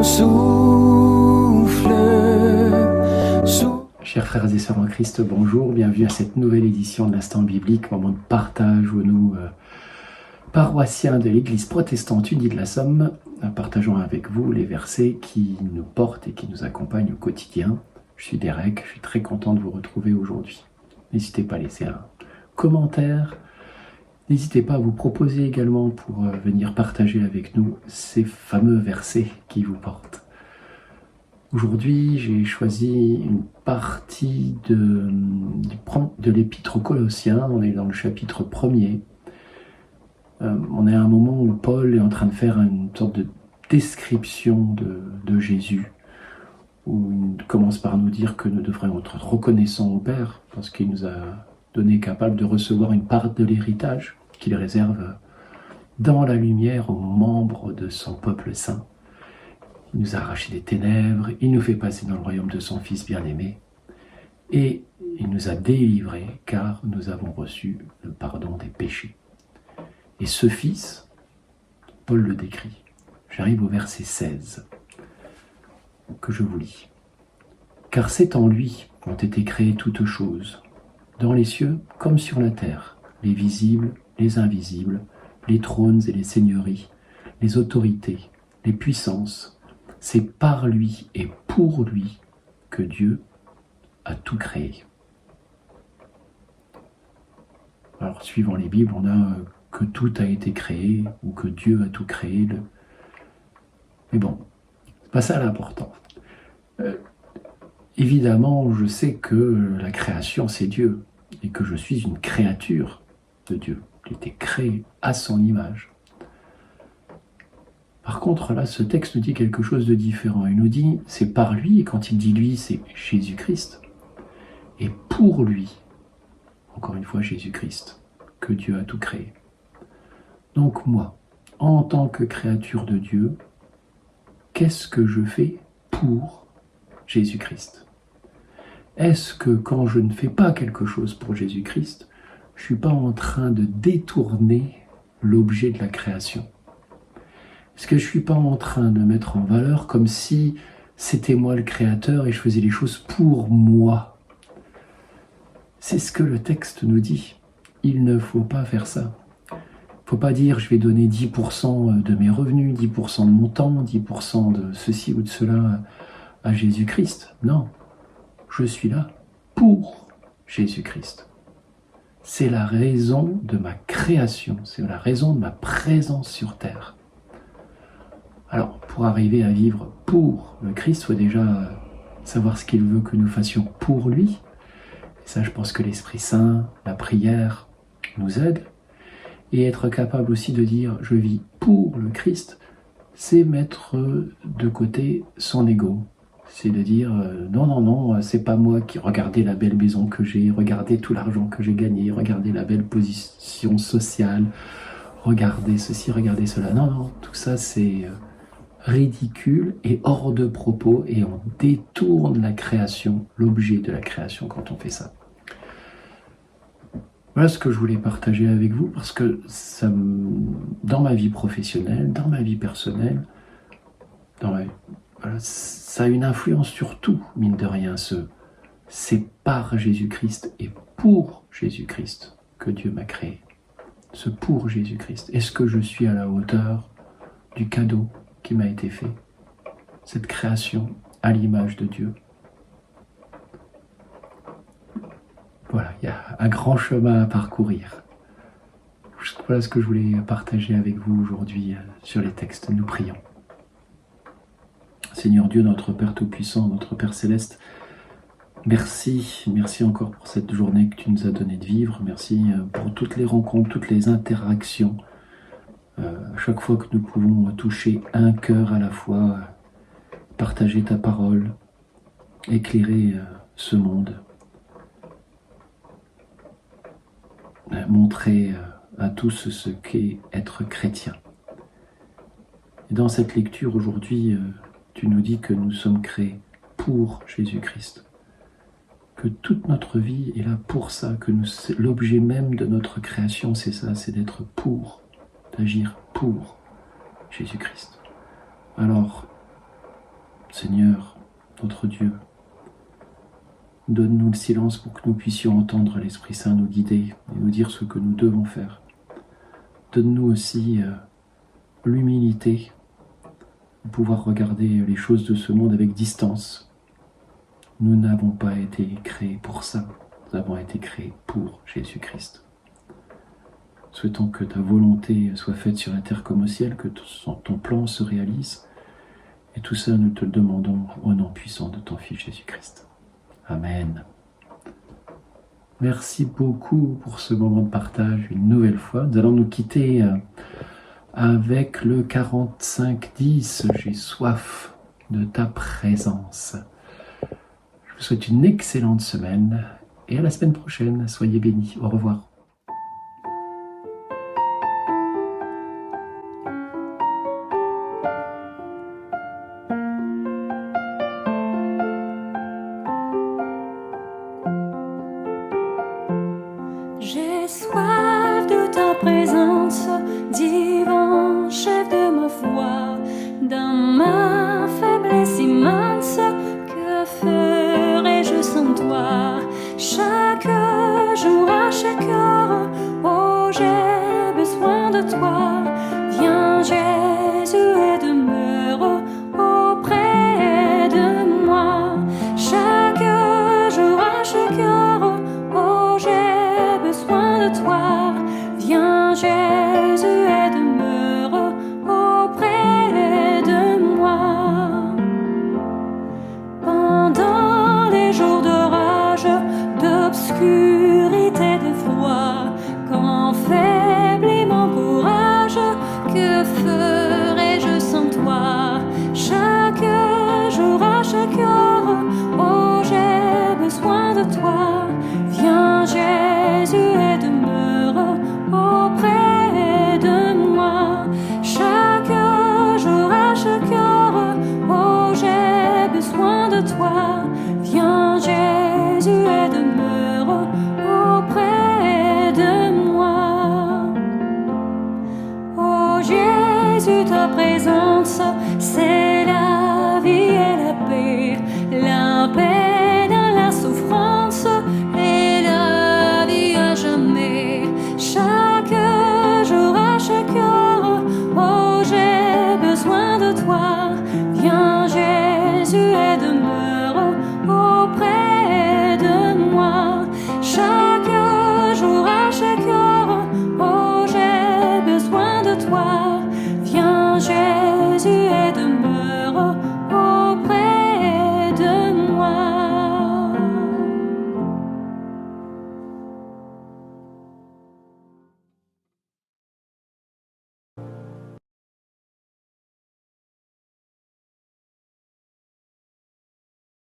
Chers frères et sœurs en Christ, bonjour, bienvenue à cette nouvelle édition de l'Instant Biblique, moment de partage où nous, paroissiens de l'Église protestante unie de la Somme, partageons avec vous les versets qui nous portent et qui nous accompagnent au quotidien. Je suis Derek, je suis très content de vous retrouver aujourd'hui. N'hésitez pas à laisser un commentaire, n'hésitez pas à vous proposer également pour venir partager avec nous ces fameux versets qui vous portent. Aujourd'hui, j'ai choisi une partie de l'Épître aux Colossiens. On est dans le chapitre 1er. On est à un moment où Paul est en train de faire une sorte de description de Jésus, où il commence par nous dire que nous devrions être reconnaissants au Père, parce qu'il nous a donné capable de recevoir une part de l'héritage qu'il réserve dans la lumière aux membres de son peuple saint. Il nous a arraché des ténèbres, il nous fait passer dans le royaume de son Fils bien-aimé, et il nous a délivrés car nous avons reçu le pardon des péchés. Et ce Fils, Paul le décrit. J'arrive au verset 16, que je vous lis. « Car c'est en lui qu'ont été créées toutes choses, dans les cieux comme sur la terre, les visibles, les invisibles, les trônes et les seigneuries, les autorités, les puissances. C'est par lui et pour lui que Dieu a tout créé. » Alors, suivant les Bibles, on a que tout a été créé ou que Dieu a tout créé. Mais bon, c'est pas ça l'important. Évidemment, je sais que la création, c'est Dieu et que je suis une créature de Dieu. J'ai été créé à son image. Par contre, là, ce texte nous dit quelque chose de différent. Il nous dit, c'est par lui, et quand il dit lui, c'est Jésus-Christ. Et pour lui, encore une fois Jésus-Christ, que Dieu a tout créé. Donc moi, en tant que créature de Dieu, qu'est-ce que je fais pour Jésus-Christ? Est-ce que quand je ne fais pas quelque chose pour Jésus-Christ, je ne suis pas en train de détourner l'objet de la création? Est-ce que je ne suis pas en train de mettre en valeur comme si c'était moi le créateur et je faisais les choses pour moi? C'est ce que le texte nous dit. Il ne faut pas faire ça. Il ne faut pas dire je vais donner 10% de mes revenus, 10% de mon temps, 10% de ceci ou de cela à Jésus-Christ. Non, je suis là pour Jésus-Christ. C'est la raison de ma création, c'est la raison de ma présence sur terre. Alors, pour arriver à vivre pour le Christ, il faut déjà savoir ce qu'il veut que nous fassions pour lui. Et ça, je pense que l'Esprit Saint, la prière, nous aide. Et être capable aussi de dire « je vis pour le Christ », c'est mettre de côté son ego. C'est de dire « non, c'est pas moi qui... Regardez la belle maison que j'ai, regardez tout l'argent que j'ai gagné, regardez la belle position sociale, regardez ceci, regardez cela. » Non, tout ça c'est... ridicule et hors de propos, et on détourne la création, l'objet de la création quand on fait ça. Voilà ce que je voulais partager avec vous, parce que ça, dans ma vie professionnelle, dans ma vie personnelle, ça a une influence sur tout, mine de rien. C'est par Jésus-Christ et pour Jésus-Christ que Dieu m'a créé. Ce pour Jésus-Christ. Est-ce que je suis à la hauteur du cadeau qui m'a été fait, cette création à l'image de Dieu? Voilà, il y a un grand chemin à parcourir. Voilà ce que je voulais partager avec vous aujourd'hui sur les textes. Nous prions. Seigneur Dieu, notre Père Tout-Puissant, notre Père Céleste, merci encore pour cette journée que tu nous as donné de vivre. Merci pour toutes les rencontres, toutes les interactions. Chaque fois que nous pouvons toucher un cœur à la fois, partager ta parole, éclairer ce monde, montrer à tous ce qu'est être chrétien. Et dans cette lecture aujourd'hui, tu nous dis que nous sommes créés pour Jésus-Christ, que toute notre vie est là pour ça, que l'objet même de notre création, c'est ça, c'est d'être pour, d'agir pour Jésus-Christ. Alors, Seigneur, notre Dieu, donne-nous le silence pour que nous puissions entendre l'Esprit Saint nous guider et nous dire ce que nous devons faire. Donne-nous aussi l'humilité de pouvoir regarder les choses de ce monde avec distance. Nous n'avons pas été créés pour ça, nous avons été créés pour Jésus-Christ. Souhaitons que ta volonté soit faite sur la terre comme au ciel, que ton plan se réalise. Et tout ça, nous te le demandons au nom puissant de ton Fils Jésus-Christ. Amen. Merci beaucoup pour ce moment de partage une nouvelle fois. Nous allons nous quitter avec le 45-10. J'ai soif de ta présence. Je vous souhaite une excellente semaine et à la semaine prochaine. Soyez bénis. Au revoir.